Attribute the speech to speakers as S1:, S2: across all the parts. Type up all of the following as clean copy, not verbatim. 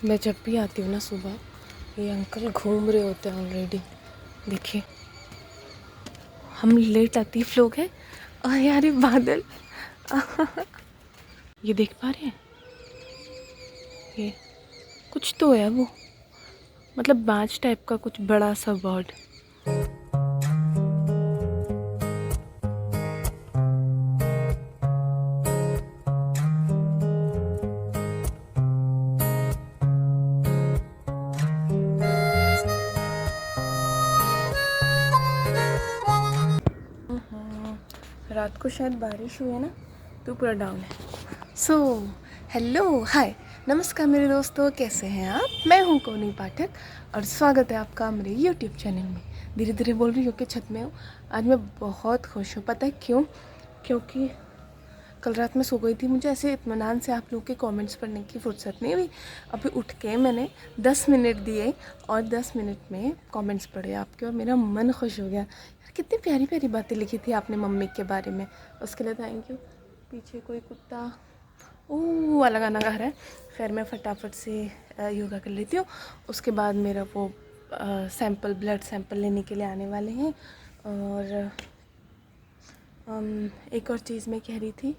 S1: मैं जब भी आती हूँ ना सुबह, ये अंकल घूम रहे होते हैं ऑलरेडी। देखिए हम लेट लतीफ़ लोग हैं और यार ये बादल ये देख पा रहे हैं, ये कुछ तो है वो, मतलब बाज टाइप का कुछ बड़ा सा बर्ड। रात को शायद बारिश हुई है ना, तो पूरा डाउन है। सो हेलो हाय नमस्कार मेरे दोस्तों, कैसे हैं आप? मैं हूं कोनी पाठक और स्वागत है आपका मेरे यूट्यूब चैनल में। धीरे धीरे बोल रही हूँ कि छत में हूँ। आज मैं बहुत खुश हूँ, पता है क्यों? क्योंकि कल रात में सो गई थी, मुझे ऐसे इत्मीनान से आप लोगों के कमेंट्स पढ़ने की फुर्सत नहीं हुई। अभी उठ के मैंने 10 मिनट दिए और 10 मिनट में कमेंट्स पढ़े आपके और मेरा मन खुश हो गया। यार कितनी प्यारी प्यारी बातें लिखी थी आपने मम्मी के बारे में, उसके लिए थैंक यू। पीछे कोई कुत्ता वाला गाना गा रहा है। खैर मैं फटाफट से योगा कर लेती हूँ, उसके बाद मेरा वो ब्लड सैंपल लेने के लिए आने वाले हैं। और एक और चीज़ मैं कह रही थी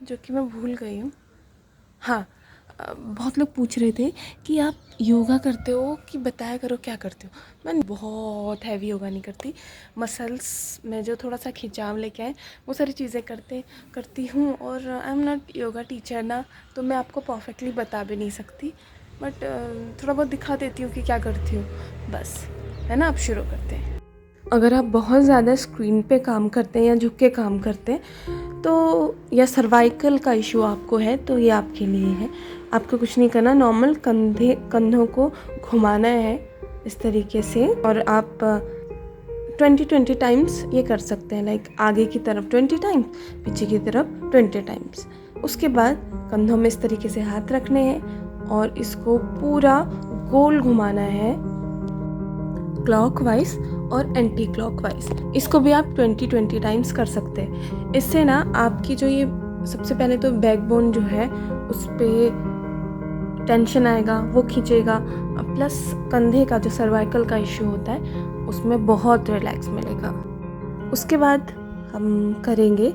S1: जो कि मैं भूल गई हूँ। हाँ, बहुत लोग पूछ रहे थे कि आप योगा करते हो कि बताया करो क्या करते हो। मैं बहुत हैवी योगा नहीं करती, मसल्स में जो थोड़ा सा खिंचाव लेके आए वो सारी चीज़ें करती हूँ। और I am not yoga teacher ना, तो मैं आपको परफेक्टली बता भी नहीं सकती, बट थोड़ा बहुत दिखा देती हूँ कि क्या करती हूँ बस, है ना। आप शुरू करते हैं। अगर आप बहुत ज़्यादा स्क्रीन पे काम करते हैं या झुक के काम करते हैं तो, या सर्वाइकल का इशू आपको है तो ये आपके लिए है। आपको कुछ नहीं करना, नॉर्मल कंधों को घुमाना है इस तरीके से। और आप 20 टाइम्स ये कर सकते हैं, लाइक आगे की तरफ 20 टाइम्स, पीछे की तरफ 20 टाइम्स। उसके बाद कंधों में इस तरीके से हाथ रखने हैं और इसको पूरा गोल घुमाना है, क्लॉकवाइज और एंटी क्लॉकवाइज। इसको भी आप 20 टाइम्स कर सकते हैं। इससे ना आपकी जो ये सबसे पहले तो बैकबोन जो है उस पर टेंशन आएगा, वो खींचेगा, प्लस कंधे का जो सर्वाइकल का इशू होता है उसमें बहुत रिलैक्स मिलेगा। उसके बाद हम करेंगे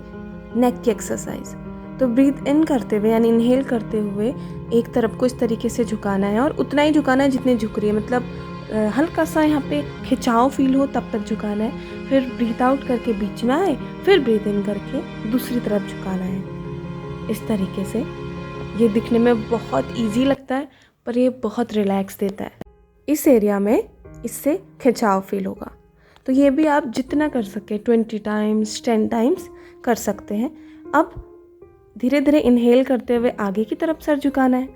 S1: नेक की एक्सरसाइज। तो ब्रीथ इन करते हुए यानी इनहेल करते हुए एक तरफ को इस तरीके से झुकाना है और उतना ही झुकाना है जितने झुक रही है, मतलब हल्का सा यहाँ पे खिंचाव फील हो तब तक झुकाना है। फिर ब्रीथ आउट करके बीच में आए, फिर ब्रीथ इन करके दूसरी तरफ झुकाना है। इस तरीके से ये दिखने में बहुत इजी लगता है पर ये बहुत रिलैक्स देता है। इस एरिया में इससे खिंचाव फील होगा। तो ये भी आप जितना कर सके 20 टाइम्स 10 टाइम्स कर सकते हैं। अब धीरे धीरे इनहेल करते हुए आगे की तरफ सर झुकाना है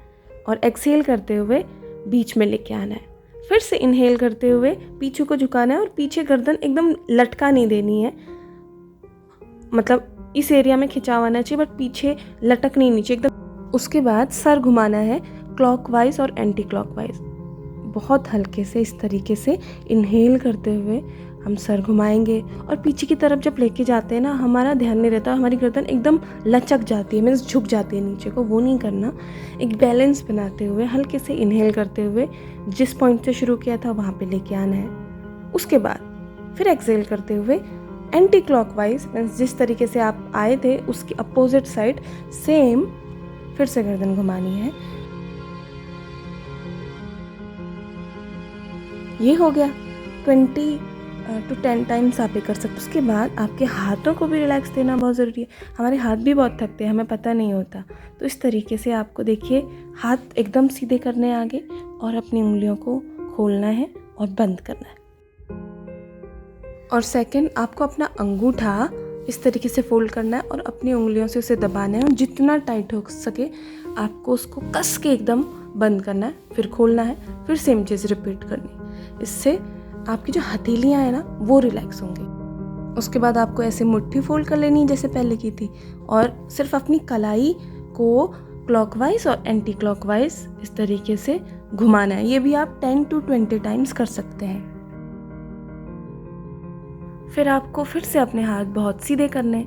S1: और एक्सहेल करते हुए बीच में लेके आना है। फिर से इनहेल करते हुए पीछे को झुकाना है और पीछे गर्दन एकदम लटका नहीं देनी है, मतलब इस एरिया में खिंचाव आना चाहिए बट पीछे लटक नहीं नीचे एकदम। उसके बाद सर घुमाना है क्लॉकवाइज और एंटी क्लॉकवाइज। बहुत हल्के से इस तरीके से इनहेल करते हुए हम सर घुमाएंगे और पीछे की तरफ जब लेके जाते हैं ना, हमारा ध्यान नहीं रहता, हमारी गर्दन एकदम लचक जाती है, मीन्स झुक जाती है नीचे को। वो नहीं करना, एक बैलेंस बनाते हुए हल्के से इनहेल करते हुए जिस पॉइंट से शुरू किया था वहाँ पे लेके आना है। उसके बाद फिर एक्सहेल करते हुए एंटी क्लॉकवाइज, मीन्स जिस तरीके से आप आए थे उसकी अपोजिट साइड सेम फिर से गर्दन घुमानी है। ये हो गया 20 to 10 टाइम्स आप ये कर सकते। उसके बाद आपके हाथों को भी रिलैक्स देना बहुत ज़रूरी है। हमारे हाथ भी बहुत थकते हैं, हमें पता नहीं होता। तो इस तरीके से आपको देखिए हाथ एकदम सीधे करने हैं आगे और अपनी उंगलियों को खोलना है और बंद करना है। और सेकंड, आपको अपना अंगूठा इस तरीके से फोल्ड करना है और अपनी उंगलियों से उसे दबाना है और जितना टाइट हो सके आपको उसको कस के एकदम बंद करना है, फिर खोलना है, फिर सेम चीज़ रिपीट करनी। इससे आपकी जो हथेलियाँ हैं ना वो रिलैक्स होंगी। उसके बाद आपको ऐसे मुट्ठी फोल्ड कर लेनी है जैसे पहले की थी और सिर्फ अपनी कलाई को क्लॉकवाइज और एंटी क्लॉकवाइज इस तरीके से घुमाना है। ये भी आप 10 to 20 टाइम्स कर सकते हैं। फिर आपको फिर से अपने हाथ बहुत सीधे करने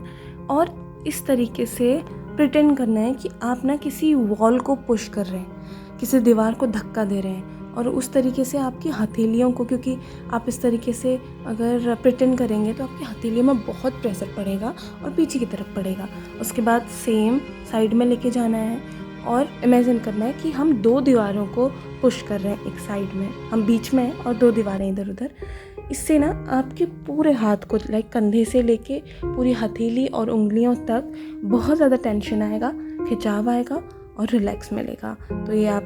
S1: और इस तरीके से प्रिटेंड करना है कि आप ना किसी वॉल को पुश कर रहे हैं, किसी दीवार को धक्का दे रहे हैं, और उस तरीके से आपकी हथेलियों को, क्योंकि आप इस तरीके से अगर प्रिटेंड करेंगे तो आपकी हथेलियों में बहुत प्रेशर पड़ेगा और पीछे की तरफ पड़ेगा। उसके बाद सेम साइड में लेके जाना है और इमेजिन करना है कि हम 2 दीवारों को पुश कर रहे हैं, एक साइड में हम बीच में हैं और 2 दीवारें इधर उधर। इससे ना आपके पूरे हाथ को लाइक कंधे से लेके पूरी हथेली और उंगलियों तक बहुत ज़्यादा टेंशन आएगा, खिंचाव आएगा और रिलैक्स मिलेगा। तो ये आप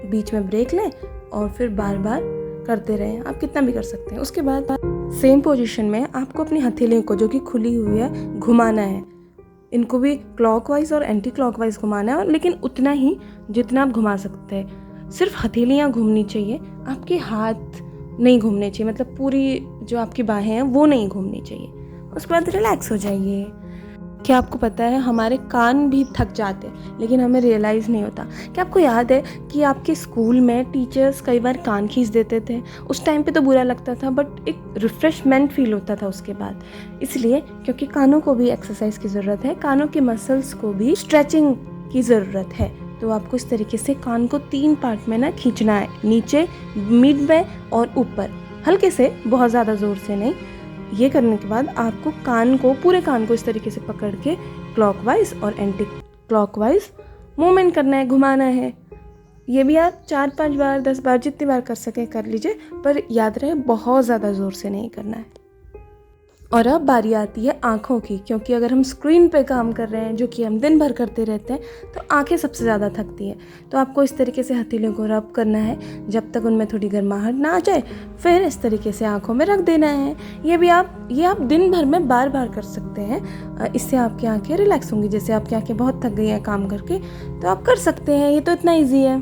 S1: बीच में ब्रेक लें और फिर बार बार करते रहें, आप कितना भी कर सकते हैं। उसके बाद सेम पोजीशन में आपको अपनी हथेलियों को, जो कि खुली हुई है, घुमाना है। इनको भी क्लॉकवाइज और एंटी क्लॉकवाइज घुमाना है, और लेकिन उतना ही जितना आप घुमा सकते हैं। सिर्फ हथेलियाँ घूमनी चाहिए, आपके हाथ नहीं घूमने चाहिए, मतलब पूरी जो आपकी बाहें हैं वो नहीं घूमनी चाहिए। उसके बाद रिलैक्स हो जाइए। क्या आपको पता है हमारे कान भी थक जाते हैं लेकिन हमें रियलाइज़ नहीं होता। क्या आपको याद है कि आपके स्कूल में टीचर्स कई बार कान खींच देते थे? उस टाइम पे तो बुरा लगता था, बट एक रिफ्रेशमेंट फील होता था उसके बाद। इसलिए क्योंकि कानों को भी एक्सरसाइज की ज़रूरत है, कानों के मसल्स को भी स्ट्रेचिंग की ज़रूरत है। तो आपको इस तरीके से कान को 3 पार्ट में ना खींचना है, नीचे, मिड में और ऊपर, हल्के से, बहुत ज़्यादा ज़ोर से नहीं। ये करने के बाद आपको कान को, पूरे कान को इस तरीके से पकड़ के क्लॉकवाइज और एंटी क्लॉकवाइज मूवमेंट करना है, घुमाना है। ये भी आप 4-5 बार, 10 बार, जितनी बार कर सकें कर लीजिए, पर याद रहे बहुत ज़्यादा ज़ोर से नहीं करना है। और अब बारी आती है आँखों की, क्योंकि अगर हम स्क्रीन पे काम कर रहे हैं, जो कि हम दिन भर करते रहते हैं, तो आँखें सबसे ज़्यादा थकती हैं। तो आपको इस तरीके से हथेलियों को रब करना है जब तक उनमें थोड़ी गर्माहट ना आ जाए, फिर इस तरीके से आँखों में रख देना है। ये आप दिन भर में बार बार कर सकते हैं। इससे आपकी आँखें रिलैक्स होंगी। जैसे आपकी आँखें बहुत थक गई हैं काम करके, तो आप कर सकते हैं, ये तो इतना ईजी है।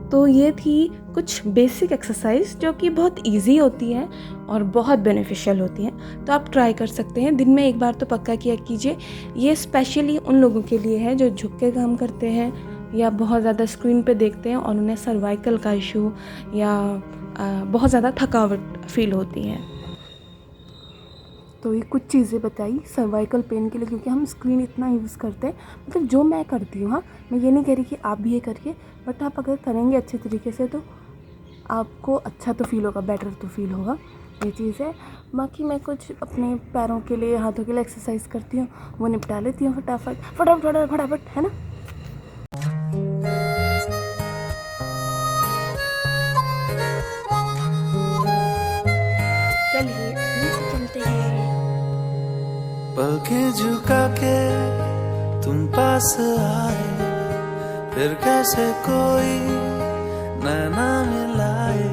S1: तो ये थी कुछ बेसिक एक्सरसाइज जो कि बहुत इजी होती है और बहुत बेनिफिशियल होती हैं। तो आप ट्राई कर सकते हैं, दिन में एक बार तो पक्का किया कीजिए। ये स्पेशली उन लोगों के लिए है जो झुक के काम करते हैं या बहुत ज़्यादा स्क्रीन पे देखते हैं और उन्हें सर्वाइकल का इशू या बहुत ज़्यादा थकावट फील होती है। तो ये कुछ चीज़ें बताई सर्वाइकल पेन के लिए, क्योंकि हम स्क्रीन इतना यूज़ करते हैं। मतलब जो मैं करती हूँ, हाँ, मैं ये नहीं कह रही कि आप भी ये करिए, बट आप अगर करेंगे अच्छे तरीके से तो आपको अच्छा तो फील होगा, बेटर तो फील होगा। ये चीज़ है। बाकी मैं कुछ अपने पैरों के लिए, हाथों के लिए एक्सरसाइज करती हूँ, वो निपटा लेती हूँ फटाफट, है ना। चलिए नीचे चलते हैं।
S2: पलकें झुका के तुम पास आए, फिर कैसे कोई नैना मिलाए।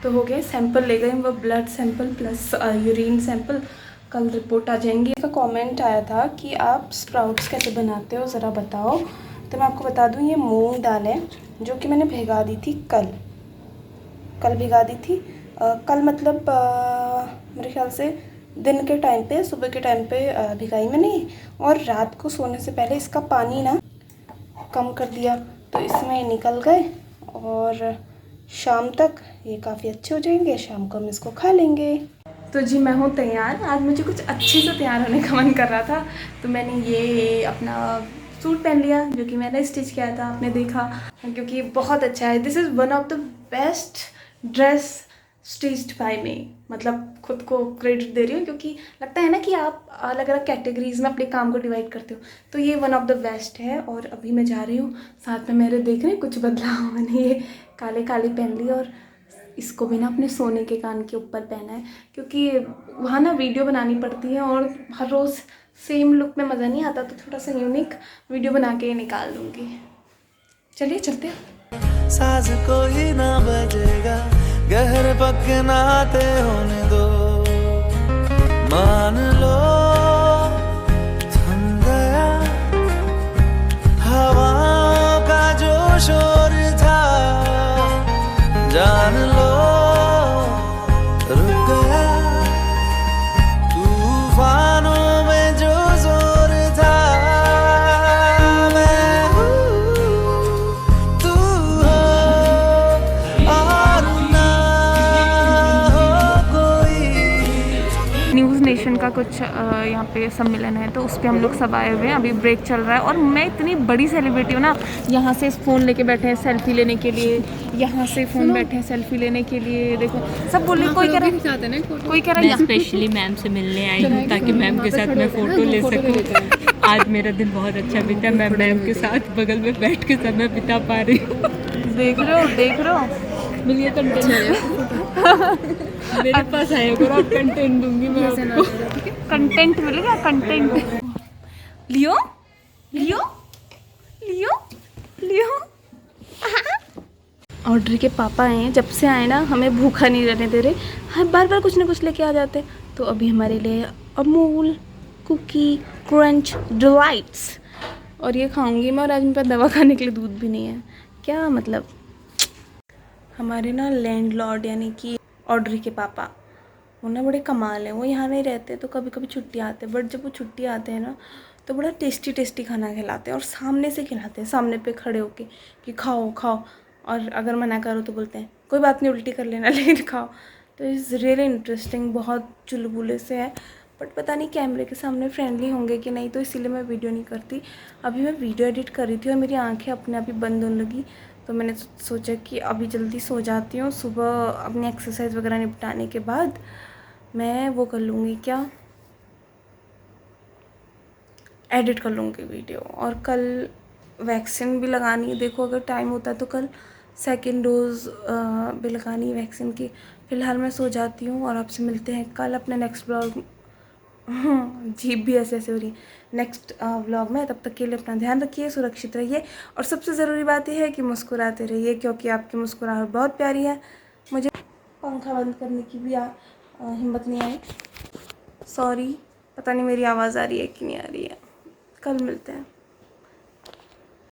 S1: तो हो गए सैंपल, ले गए वो blood sample plus urine sample. कल रिपोर्ट आ जाएंगी। इसका कमेंट आया था कि आप स्प्राउट्स कैसे बनाते हो, ज़रा बताओ। तो मैं आपको बता दूं, ये मूंग दाल है जो कि मैंने भिगा दी थी कल भिगा दी थी। कल मतलब मेरे ख्याल से दिन के टाइम पे, सुबह के टाइम पे भिगाई मैंने, और रात को सोने से पहले इसका पानी ना कम कर दिया, तो इसमें निकल गए और शाम तक ये काफ़ी अच्छे हो जाएंगे। शाम को हम इसको खा लेंगे। तो जी मैं हूँ तैयार। आज मुझे कुछ अच्छे से तैयार होने का मन कर रहा था, तो मैंने ये अपना सूट पहन लिया जो कि मैंने स्टिच किया था, आपने देखा, क्योंकि बहुत अच्छा है। This is one of the best dress stitched by me. मतलब खुद को क्रेडिट दे रही हूँ, क्योंकि लगता है ना कि आप अलग अलग कैटेगरीज में अपने काम को डिवाइड करते हो, तो ये वन ऑफ द बेस्ट है। और अभी मैं जा रही हूँ, साथ में मेरे देख रहे हैं कुछ बदलाव, मैंने ये काले पहन ली और इसको भी ना अपने सोने के कान के ऊपर पहना है, क्योंकि वहाँ ना वीडियो बनानी पड़ती है और हर रोज़ सेम लुक में मज़ा नहीं आता, तो थोड़ा सा यूनिक वीडियो बना के निकाल दूँगी। चलिए चलते हैं।
S2: साज कोई ना बजेगा, गहरे पक्के नाते होने दो, मान लो थम गया हवाओं का जो शोर था, जान लो रुक गया तूफानों में जो जोर था। मैं हूँ, तू हो और ना
S1: न्यूज़ नेशन का कुछ यहाँ पे सम्मेलन है, तो उस पर हम लोग सब आए हुए हैं। अभी ब्रेक चल रहा है और मैं इतनी बड़ी सेलिब्रिटी हूँ ना, यहाँ से फ़ोन लेके बैठे हैं सेल्फी लेने के लिए, यहाँ से फ़ोन बैठे हैं सेल्फी लेने के लिए। देखो सब बोल रहे, कोई कह रहा है
S3: मैं स्पेशली मैम से मिलने आई हूँ ताकि मैम के साथ मैं फ़ोटो ले सकूँ। आज मेरा दिन बहुत अच्छा बीता, मैं मैम के साथ बगल में बैठ के समय बिता पा रही हूँ।
S1: देख रहे हो
S3: मिलिए कंटेंट मेरे पास आया करो, आप कंटेंट दूंगी मैं आपको।
S1: कंटेंट मिलेगा, कंटेंट। लियो लियो लियो लियो ऑड्री के पापा आए हैं, जब से आए ना हमें भूखा नहीं रहने दे रहे, हर बार बार कुछ ना कुछ लेके आ जाते। तो अभी हमारे लिए अमूल कुकी क्रंच डिलाइट्स, और ये खाऊंगी मैं। और आज मेरे पास दवा खाने के लिए दूध भी नहीं है, क्या मतलब। हमारे ना लैंडलॉर्ड यानी कि ऑड्री के पापा, वो ना बड़े कमाल हैं। वो यहाँ नहीं रहते तो कभी कभी छुट्टी आते हैं, बट जब वो छुट्टी आते हैं ना तो बड़ा टेस्टी टेस्टी खाना खिलाते हैं, और सामने से खिलाते हैं, सामने पे खड़े होके कि खाओ खाओ। और अगर मना करो तो बोलते हैं कोई बात नहीं, उल्टी कर लेना लेकिन खाओ। तो इज़ रियली इंटरेस्टिंग, बहुत चुलबुले से है, बट पता नहीं कैमरे के सामने फ्रेंडली होंगे कि नहीं, तो इसीलिए मैं वीडियो नहीं करती। अभी मैं वीडियो एडिट कर रही थी और मेरी आंखें अपने आप ही बंद होने लगी, तो मैंने सोचा कि अभी जल्दी सो जाती हूँ, सुबह अपनी एक्सरसाइज वगैरह निपटाने के बाद मैं वो कर लूँगी, क्या एडिट कर लूँगी वीडियो। और कल वैक्सीन भी लगानी है, देखो अगर टाइम होता है तो कल सेकेंड डोज़ भी लगानी है वैक्सीन की। फ़िलहाल मैं सो जाती हूँ और आपसे मिलते हैं कल अपने नेक्स्ट ब्लॉग। जीभ भी ऐसे ऐसे हो रही है, नेक्स्ट व्लॉग में। तब तक के लिए अपना ध्यान रखिए, सुरक्षित रहिए, और सबसे ज़रूरी बात यह है कि मुस्कुराते रहिए, क्योंकि आपकी मुस्कुराहट बहुत प्यारी है। मुझे पंखा बंद करने की भी हिम्मत नहीं आई, सॉरी, पता नहीं मेरी आवाज़ आ रही है कि नहीं आ रही है। कल मिलते हैं।